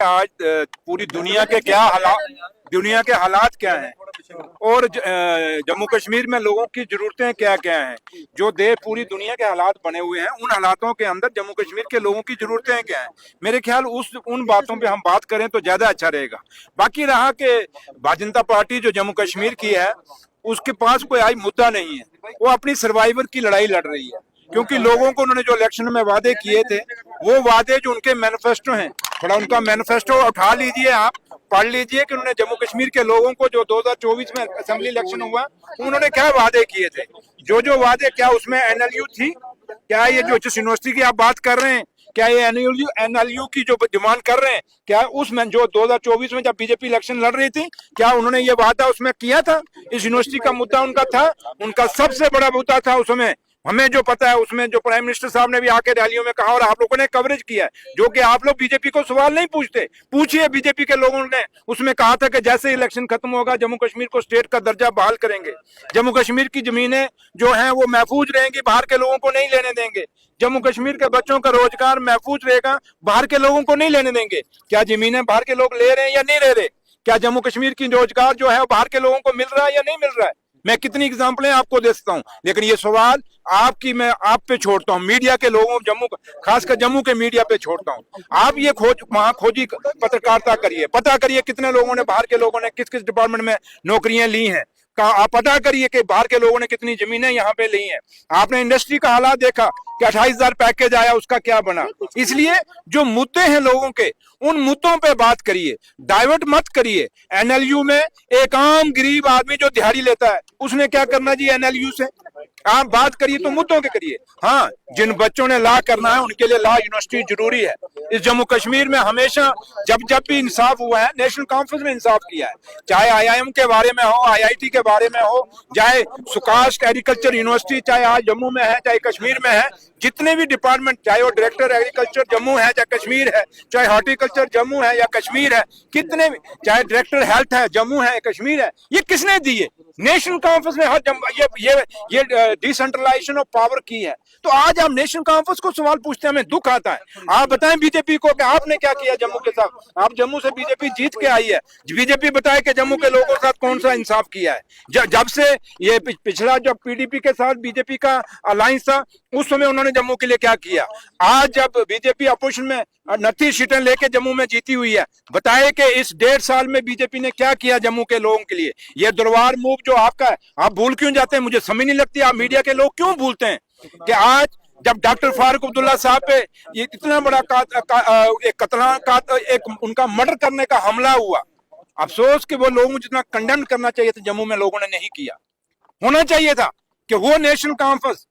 आज पूरी दुनिया के हालात क्या हैं और जम्मू कश्मीर में लोगों की जरूरतें क्या क्या हैं। जो पूरी दुनिया के हालात बने हुए हैं, उन हालातों के अंदर जम्मू कश्मीर के लोगों की जरूरतें क्या हैं। मेरे ख्याल उन बातों पे हम बात करें तो ज्यादा अच्छा रहेगा। बाकी रहा कि भारतीय जनता पार्टी जो जम्मू कश्मीर की है, उसके पास कोई आज मुद्दा नहीं है। वो अपनी सर्वाइवर की लड़ाई लड़ रही है, क्योंकि लोगों को उन्होंने जो इलेक्शन में वादे किए थे, वो वादे जो उनके मैनिफेस्टो हैं, थोड़ा उनका मैनिफेस्टो उठा लीजिए, आप पढ़ लीजिए कि उन्होंने जम्मू कश्मीर के लोगों को जो 2024 में असेंबली इलेक्शन हुआ, उन्होंने क्या वादे किए थे। जो वादे, क्या उसमें एनएलयू थी? क्या ये जो जिस यूनिवर्सिटी की आप बात कर रहे हैं, क्या ये एनएलयू की जो डिमांड कर रहे हैं, क्या उसमें जो 2024 में जब बीजेपी इलेक्शन लड़ रही थी, क्या उन्होंने ये वादा उसमें किया था? इस यूनिवर्सिटी का मुद्दा उनका था, उनका सबसे बड़ा मुद्दा था उसमें। हमें जो पता है, उसमें जो प्राइम मिनिस्टर साहब ने भी आके रैलियों में कहा और आप लोगों ने कवरेज किया है, जो कि आप लोग बीजेपी को सवाल नहीं पूछते। पूछिए, बीजेपी के लोगों ने उसमें कहा था कि जैसे इलेक्शन खत्म होगा जम्मू कश्मीर को स्टेट का दर्जा बहाल करेंगे, जम्मू कश्मीर की जमीनें जो हैं वो महफूज रहेंगी, बाहर के लोगों को नहीं लेने देंगे, जम्मू कश्मीर के बच्चों का रोजगार महफूज रहेगा, बाहर के लोगों को नहीं लेने देंगे। क्या जमीनें बाहर के लोग ले रहे हैं या नहीं ले रहे? क्या जम्मू कश्मीर की रोजगार जो है वो बाहर के लोगों को मिल रहा है या नहीं मिल रहा है? मैं कितनी एग्जाम्पलें आपको दे सकता हूं, लेकिन ये सवाल मैं आप पे छोड़ता हूं, मीडिया के लोगों, खासकर जम्मू के मीडिया पे छोड़ता हूं। आप ये खोजी पत्रकारिता करिए, पता करिए कितने लोगों ने, बाहर के लोगों ने किस किस डिपार्टमेंट में नौकरियां ली हैं। आप पता करिए कि बाहर के लोगों ने कितनी जमीनें यहाँ पे ली हैं। आपने इंडस्ट्री का हालात देखा कि 28,000 पैकेज आया, उसका क्या बना। इसलिए जो मुद्दे हैं लोगों के, उन मुद्दों पे बात करिए, डाइवर्ट मत करिए। एनएलयू में एक आम गरीब आदमी जो दिहाड़ी लेता है, उसने क्या करना जी एनएलयू से? आप बात करिए तो मुद्दों के करिए। हाँ, जिन बच्चों ने लॉ करना है उनके लिए लॉ यूनिवर्सिटी जरूरी है। इस जम्मू कश्मीर में हमेशा जब भी इंसाफ हुआ है, नेशनल कॉन्फ्रेंस में इंसाफ किया है, चाहे आईआईएम के बारे में हो, आईआईटी के बारे में हो, चाहे सुकाश एग्रीकल्चर यूनिवर्सिटी चाहे आज जम्मू में है चाहे कश्मीर में है, जितने भी डिपार्टमेंट, चाहे वो डायरेक्टर एग्रीकल्चर जम्मू है चाहे कश्मीर है, चाहे हॉर्टिकल्चर जम्मू है या कश्मीर है, कितने भी, चाहे डायरेक्टर हेल्थ है जम्मू है कश्मीर है, ये किसने दिए? नेशनल कॉन्फ्रेंस ने हर ये डिसेंट्रलाइजेशन ऑफ पावर की है। तो आज आप नेशनल कॉन्फ्रेंस को सवाल पूछते हैं, हमें दुख आता है। आप बताएं बीजेपी को कि आपने क्या किया जम्मू के साथ। आप जम्मू से बीजेपी जीत के आई है, बीजेपी बताए कि जम्मू के लोगों के साथ कौन सा इंसाफ किया है। जब से ये पिछला जब पीडीपी के साथ बीजेपी का अलायंस था, उस समय उन्होंने जम्मू के लिए क्या किया। आज जब बीजेपी अपोजिशन में 29 सीटें लेके जम्मू में जीती हुई है, बताए कि इस 1.5 साल में बीजेपी ने क्या किया जम्मू के लोगों के लिए। ये दरबार मूव जो आपका है, आप भूल क्यों जाते हैं? मुझे समझ नहीं लगती आप मीडिया के लोग क्यों भूलते हैं कि आज जब डॉक्टर फारूक अब्दुल्ला साहब पे ये इतना बड़ा एक उनका मर्डर करने का हमला हुआ, अफसोस कि वो लोगों को जितना कंडेम करना चाहिए था जम्मू में लोगों ने नहीं किया। होना चाहिए था कि वो नेशनल कॉन्फ्रेंस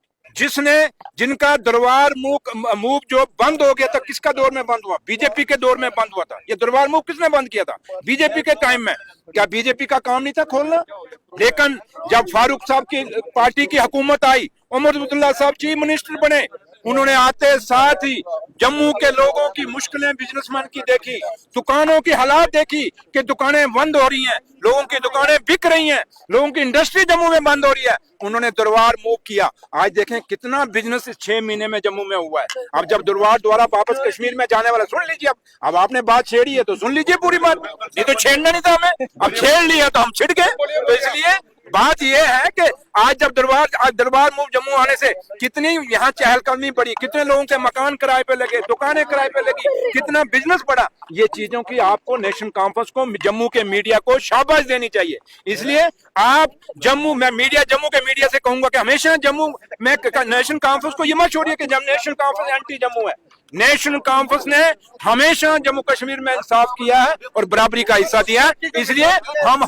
जिनका दरबार मूव जो बंद हो गया था, किसका दौर में बंद हुआ? बीजेपी के दौर में बंद हुआ था। ये दरबार मूव किसने बंद किया था? बीजेपी के टाइम में। क्या बीजेपी का काम नहीं था खोलना? लेकिन जब फारूक साहब की पार्टी की हुकूमत आई, उमर अब्दुल्ला साहब चीफ मिनिस्टर बने, उन्होंने आते साथ ही जम्मू के लोगों की मुश्किलें, बिजनेसमैन की देखी, दुकानों की हालात देखी कि दुकानें बंद हो रही हैं, लोगों की दुकानें बिक रही हैं, लोगों की इंडस्ट्री जम्मू में बंद हो रही है। उन्होंने दरबार मूव किया। आज देखें कितना बिजनेस 6 महीने में जम्मू में हुआ है। अब जब दरबार द्वारा वापस कश्मीर में जाने वाला, सुन लीजिए, अब आपने बात छेड़ी है तो सुन लीजिए पूरी बात। ये तो छेड़ना नहीं था हमें, अब छेड़ लिया तो हम छिड़ गए। तो इसलिए बात यह है कि आज जब दरबार मूव जम्मू आने से कितनी यहाँ चहलकदमी बढ़ी, कितने लोगों के मकान किराए पे लगे, दुकानें किराए पे लगी, कितना बिजनेस बढ़ा। ये चीजों की आपको नेशनल कॉन्फ्रेंस को, जम्मू के मीडिया को शाबाश देनी चाहिए। इसलिए आप जम्मू के मीडिया से कहूंगा कि हमेशा जम्मू में नेशनल कॉन्फ्रेंस को ये मत छोड़िए कि जब नेशनल कॉन्फ्रेंस एंटी जम्मू है। नेशनल कॉन्फ्रेंस ने हमेशा जम्मू कश्मीर में इंसाफ किया है और बराबरी का हिस्सा दिया है। इसलिए हम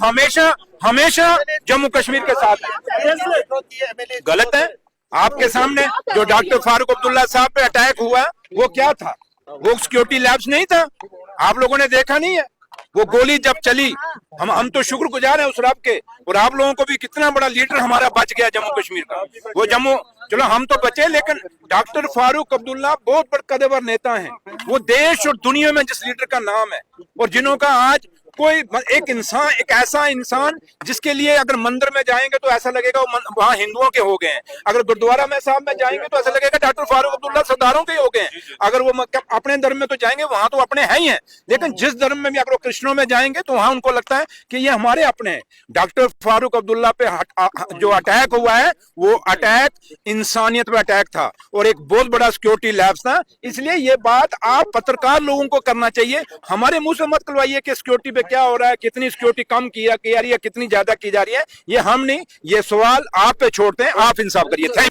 हमेशा जम्मू कश्मीर के साथ हैं। गलत है। आपके सामने जो डॉक्टर फारूक अब्दुल्ला साहब पे अटैक हुआ, वो क्या था? वो सिक्योरिटी लैब्स नहीं था? आप लोगों ने देखा नहीं है? वो गोली जब चली, हम तो शुक्रगुजार हैं उस रब के, और आप लोगों को भी कितना बड़ा लीडर हमारा बच गया जम्मू कश्मीर का। वो चलो हम तो बचे, लेकिन डॉक्टर फारूक अब्दुल्ला बहुत बड़े कदवर नेता हैं। वो देश और दुनिया में जिस लीडर का नाम है और जिन्हों का आज कोई एक इंसान, एक ऐसा इंसान जिसके लिए अगर मंदिर में जाएंगे तो ऐसा लगेगा वहां हिंदुओं के हो गए हैं, अगर गुरुद्वारा में साहब में जाएंगे तो ऐसा लगेगा डॉक्टर फारूक अब्दुल्ला सरदारों के हो गए हैं, अगर वो अपने धर्म में तो जाएंगे वहां तो अपने हैं ही हैं, लेकिन जिस धर्म में भी अगर वो कृष्णों में जाएंगे तो वहां उनको लगता है कि ये हमारे अपने हैं। डॉक्टर फारूक अब्दुल्ला पे जो अटैक हुआ है वो अटैक इंसानियत पे अटैक था और एक बहुत बड़ा सिक्योरिटी लैब्स था। इसलिए ये बात आप पत्रकार लोगों को करना चाहिए, हमारे मुंह से मत करवाइए कि सिक्योरिटी पे क्या हो रहा है, कितनी सिक्योरिटी कम की जा रही है, कितनी ज्यादा की जा रही है, ये हम नहीं, ये सवाल आप पे छोड़ते हैं, आप इंसाफ करिए। थैंक